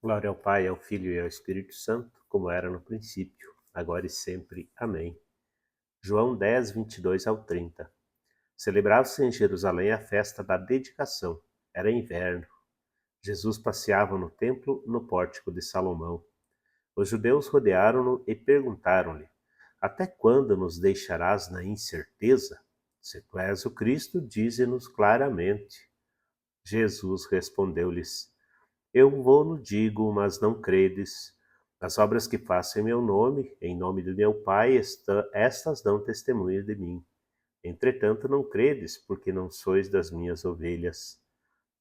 Glória ao Pai, ao Filho e ao Espírito Santo, como era no princípio, agora e sempre. Amém. João 10, 22 ao 30. Celebrava-se em Jerusalém a festa da dedicação. Era inverno. Jesus passeava no templo, no pórtico de Salomão. Os judeus rodearam-no e perguntaram-lhe: Até quando nos deixarás na incerteza? Se tu és o Cristo, dize-nos claramente. Jesus respondeu-lhes: Eu vou-lo digo, mas não credes. As obras que faço em nome do meu Pai, estas dão testemunho de mim. Entretanto, não credes, porque não sois das minhas ovelhas.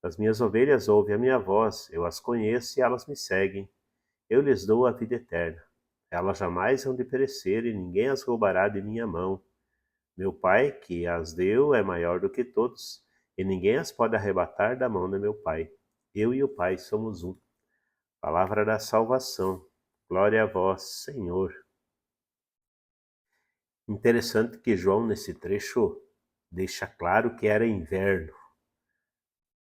As minhas ovelhas ouvem a minha voz, eu as conheço e elas me seguem. Eu lhes dou a vida eterna. Elas jamais hão de perecer e ninguém as roubará de minha mão. Meu Pai, que as deu, é maior do que todos, e ninguém as pode arrebatar da mão de meu Pai. Eu e o Pai somos um. Palavra da salvação. Glória a vós, Senhor. Interessante que João, nesse trecho, deixa claro que era inverno.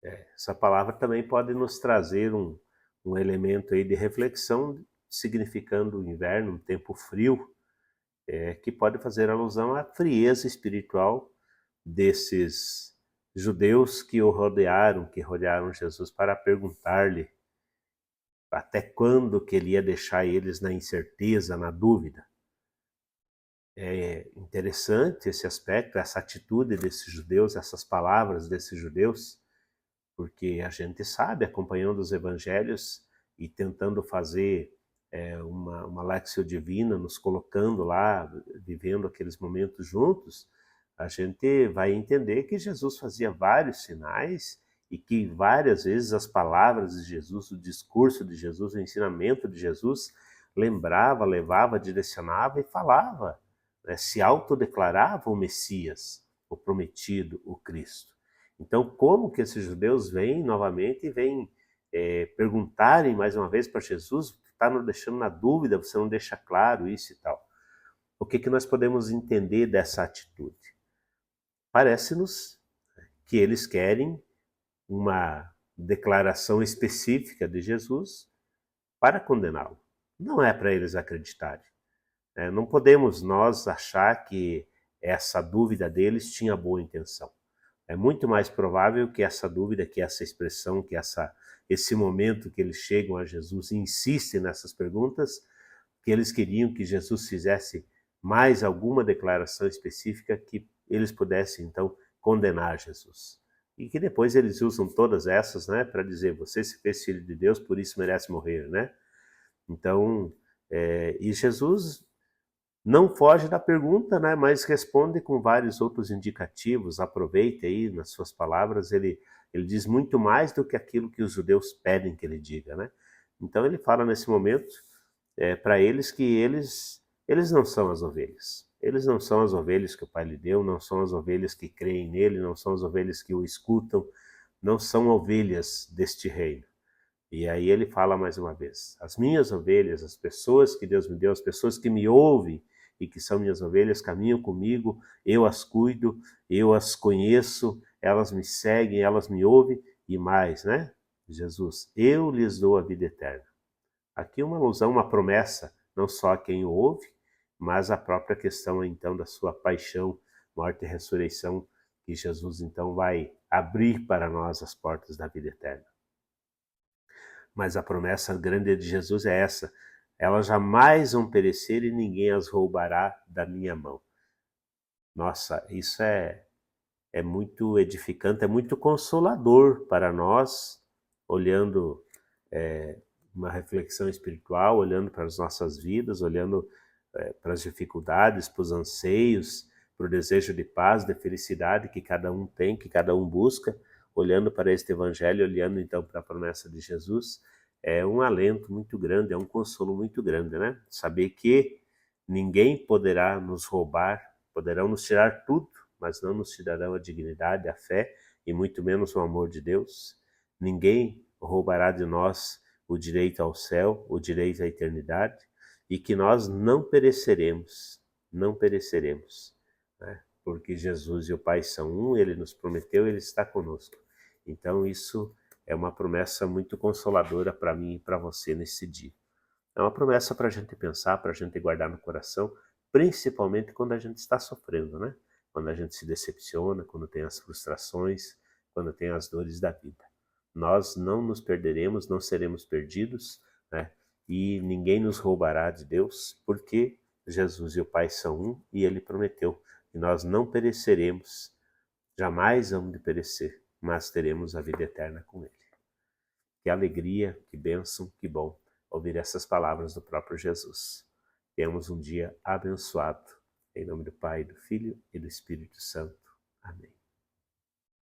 Essa palavra também pode nos trazer um elemento aí de reflexão, significando o inverno, um tempo frio, que pode fazer alusão à frieza espiritual desses judeus que que rodearam Jesus para perguntar-lhe até quando que ele ia deixar eles na incerteza, na dúvida. É interessante esse aspecto, essa atitude desses judeus, essas palavras desses judeus, porque a gente sabe, acompanhando os evangelhos e tentando fazer uma Lectio Divina, nos colocando lá, vivendo aqueles momentos juntos, a gente vai entender que Jesus fazia vários sinais e que várias vezes as palavras de Jesus, o discurso de Jesus, o ensinamento de Jesus, lembrava, levava, direcionava e falava, né? Se autodeclarava o Messias, o prometido, o Cristo. Então, como que esses judeus vêm novamente e vêm perguntarem mais uma vez para Jesus, está nos deixando na dúvida, você não deixa claro isso e tal. O que que nós podemos entender dessa atitude? Parece-nos que eles querem uma declaração específica de Jesus para condená-lo. Não é para eles acreditarem. Não podemos nós achar que essa dúvida deles tinha boa intenção. É muito mais provável que essa dúvida, que essa expressão, esse momento que eles chegam a Jesus e insistem nessas perguntas, que eles queriam que Jesus fizesse mais alguma declaração específica que eles pudessem, então, condenar Jesus. E que depois eles usam todas essas, né, para dizer, você se fez filho de Deus, por isso merece morrer, né? Então, e Jesus não foge da pergunta, né, mas responde com vários outros indicativos. Aproveite aí nas suas palavras, ele diz muito mais do que aquilo que os judeus pedem que ele diga, né? Então ele fala nesse momento para eles que eles não são as ovelhas. Eles não são as ovelhas que o Pai lhe deu, não são as ovelhas que creem nele, não são as ovelhas que o escutam, não são ovelhas deste reino. E aí ele fala mais uma vez: as minhas ovelhas, as pessoas que Deus me deu, as pessoas que me ouvem e que são minhas ovelhas, caminham comigo, eu as cuido, eu as conheço, elas me seguem, elas me ouvem e mais, né? Jesus, eu lhes dou a vida eterna. Aqui uma alusão, uma promessa, não só a quem o ouve, mas a própria questão então da sua paixão, morte e ressurreição, que Jesus então vai abrir para nós as portas da vida eterna. Mas a promessa grande de Jesus é essa: elas jamais vão perecer e ninguém as roubará da minha mão. Nossa, isso é muito edificante, é muito consolador para nós, olhando uma reflexão espiritual, olhando para as nossas vidas, olhando para as dificuldades, para os anseios, para o desejo de paz, de felicidade que cada um tem, que cada um busca, olhando para este evangelho, olhando então para a promessa de Jesus, é um alento muito grande, é um consolo muito grande, né? Saber que ninguém poderá nos roubar, poderão nos tirar tudo, mas não nos tirarão a dignidade, a fé e muito menos o amor de Deus. Ninguém roubará de nós o direito ao céu, o direito à eternidade, e que nós não pereceremos, não pereceremos, né? Porque Jesus e o Pai são um, Ele nos prometeu, Ele está conosco. Então isso é uma promessa muito consoladora para mim e para você nesse dia. É uma promessa para a gente pensar, para a gente guardar no coração, principalmente quando a gente está sofrendo, né? Quando a gente se decepciona, quando tem as frustrações, quando tem as dores da vida. Nós não nos perderemos, não seremos perdidos, né? E ninguém nos roubará de Deus, porque Jesus e o Pai são um e Ele prometeu que nós não pereceremos, jamais vamos de perecer, mas teremos a vida eterna com Ele. Que alegria, que bênção, que bom ouvir essas palavras do próprio Jesus. Tenhamos um dia abençoado. Em nome do Pai, do Filho e do Espírito Santo. Amém.